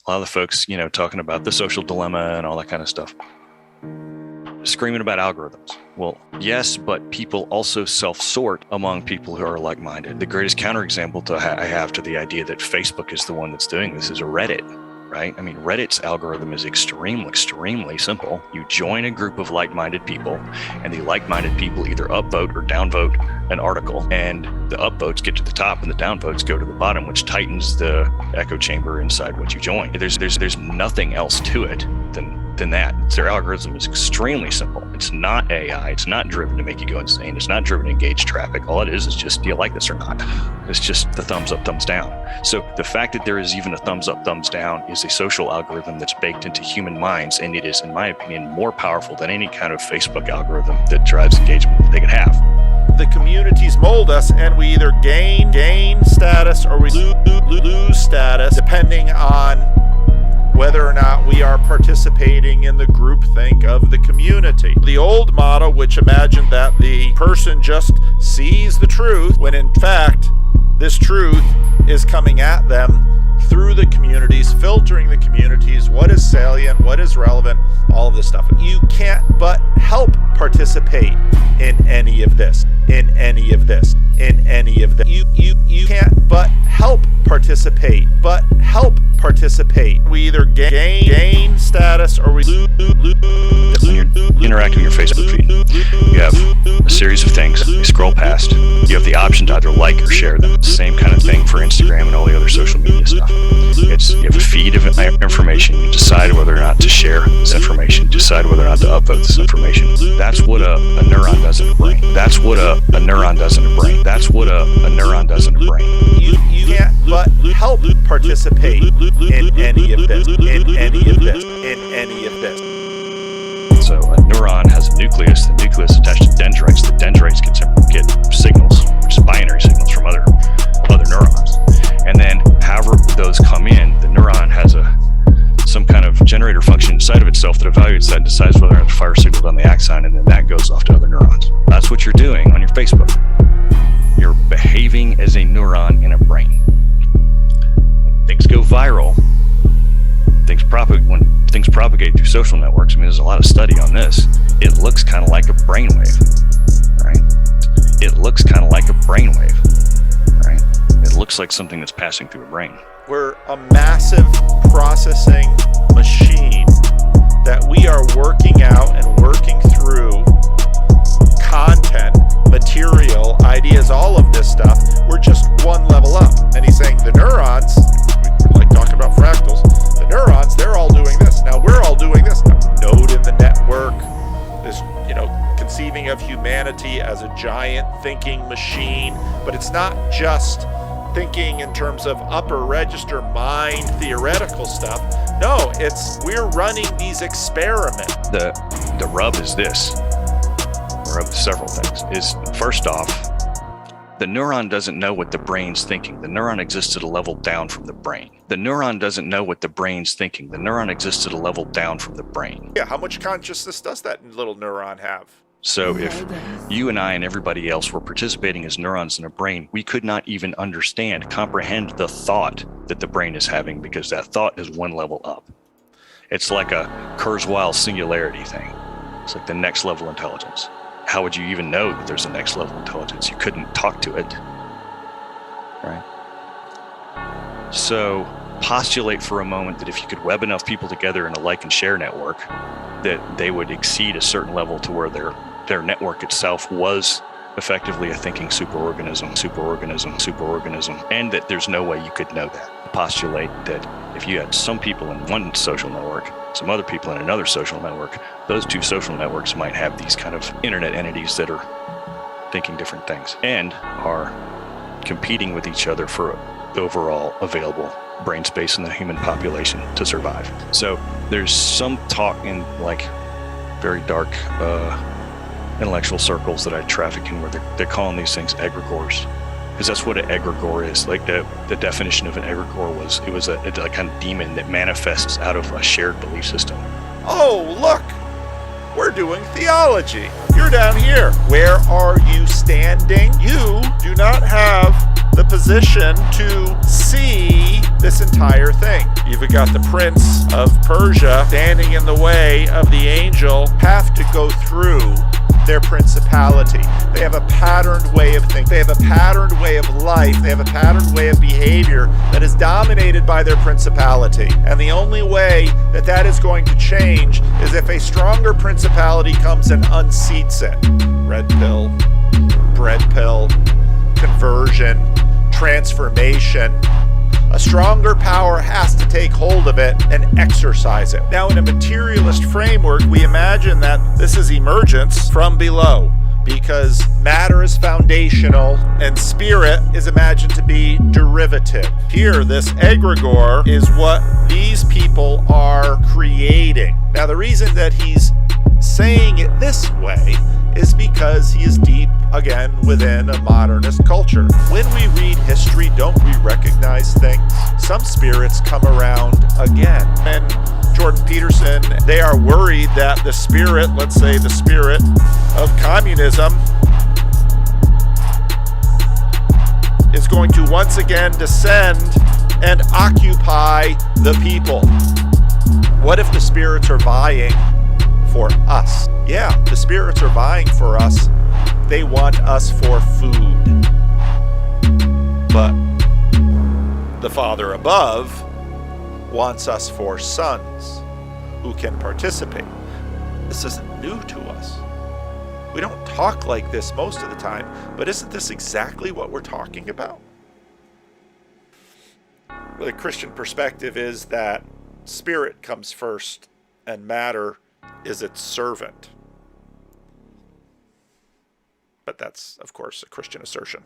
A lot of the folks, talking about the social dilemma and all that kind of stuff, screaming about algorithms. Well, yes, but people also self-sort among people who are like-minded. The greatest counterexample I have to the idea that Facebook is the one that's doing this is Reddit, right? I mean, Reddit's algorithm is extremely simple. You join a group of like-minded people, and the like-minded people either upvote or downvote an article, and the upvotes get to the top and the downvotes go to the bottom, which tightens the echo chamber inside what you join. There's nothing else to it than that. Their algorithm is extremely simple. It's not AI. It's not driven to make you go insane. It's not driven to engage traffic. All it is just, do you like this or not? It's just the thumbs up, thumbs down. So the fact that there is even a thumbs up, thumbs down is a social algorithm that's baked into human minds, and it is, in my opinion, more powerful than any kind of Facebook algorithm that drives engagement that they could have. The communities mold us, and we either gain status or we lose status, depending on whether or not we are participating in the groupthink of the community. The old model, which imagined that the person just sees the truth, when in fact this truth is coming at them through the communities, filtering the communities, what is salient, what is relevant, all of this stuff. You can't but help participate in any of this, You can't but help participate, We either gain status or we lose. When you're interacting with your Facebook feed, you have a series of things. You scroll past. You have the option to either like or share them. Same kind of thing for Instagram and all the other social media stuff. You have a feed of information. You decide whether or not to share this information. Decide whether or not to upvote this information. That's what a neuron does in a brain. You can't but help participate in any of this. So a neuron has a nucleus. The nucleus attached to dendrites. The dendrites get signals, which is binary signals from other neurons. And then, however those come in, the neuron has some kind of generator function inside of itself that evaluates that and decides whether or not to fire a signal down the axon, and then that goes off to other neurons. That's what you're doing on your Facebook. You're behaving as a neuron in a brain. When things go viral, when things propagate through social networks, there's a lot of study on this, it looks kind of like a brainwave, right? It looks like something that's passing through a brain. We're a massive processing machine that we are working out and working through content, material, ideas, all of this stuff. We're just one level up. And he's saying the neurons, we like talking about fractals, the neurons, they're all doing this. Now we're all doing this. Now, node in the network, this, conceiving of humanity as a giant thinking machine, but it's not just thinking in terms of upper register mind theoretical stuff. No, we're running these experiments. The rub is this. The rub is several things. Is first off, the neuron doesn't know what the brain's thinking. The neuron exists at a level down from the brain. The neuron doesn't know what the brain's thinking. The neuron exists at a level down from the brain. Yeah, how much consciousness does that little neuron have? So if you and I and everybody else were participating as neurons in a brain, we could not even comprehend the thought that the brain is having, because that thought is one level up. It's like a Kurzweil singularity thing. It's like the next level intelligence. How would you even know that there's a next level intelligence? You couldn't talk to it, right? So postulate for a moment that if you could web enough people together in a like and share network, that they would exceed a certain level to where their network itself was effectively a thinking superorganism, and that there's no way you could know that. Postulate that if you had some people in one social network, some other people in another social network, those two social networks might have these kind of internet entities that are thinking different things and are competing with each other for the overall available brain space in the human population to survive. So there's some talk in very dark intellectual circles that I traffic in where they're calling these things egregores, because that's what an egregore is. Like the definition of an egregore was a kind of demon that manifests out of a shared belief system. Oh, look, we're doing theology. You're down here. Where are you standing? You do not have the position to see this entire thing. You've got the prince of Persia standing in the way of the angel, have to go through their principality. They have a patterned way of thinking. They have a patterned way of life. They have a patterned way of behavior that is dominated by their principality. And the only way that that is going to change is if a stronger principality comes and unseats it. Red pill, bread pill, conversion, transformation. A stronger power has to take hold of it and exercise it. Now, in a materialist framework, we imagine that this is emergence from below, because matter is foundational and spirit is imagined to be derivative. Here, this egregore is what these people are creating. Now, the reason that he's saying it this way is because he is deep, again, within a modernist culture. When we read history, don't we recognize things? Some spirits come around again. And Jordan Peterson, they are worried that the spirit, let's say the spirit of communism, is going to once again descend and occupy the people. What if the spirits are vying for us? Yeah, the spirits are vying for us. They want us for food. But the Father above wants us for sons who can participate. This isn't new to us. We don't talk like this most of the time, but isn't this exactly what we're talking about? Well, the Christian perspective is that spirit comes first and matter is its servant. But that's, of course, a Christian assertion.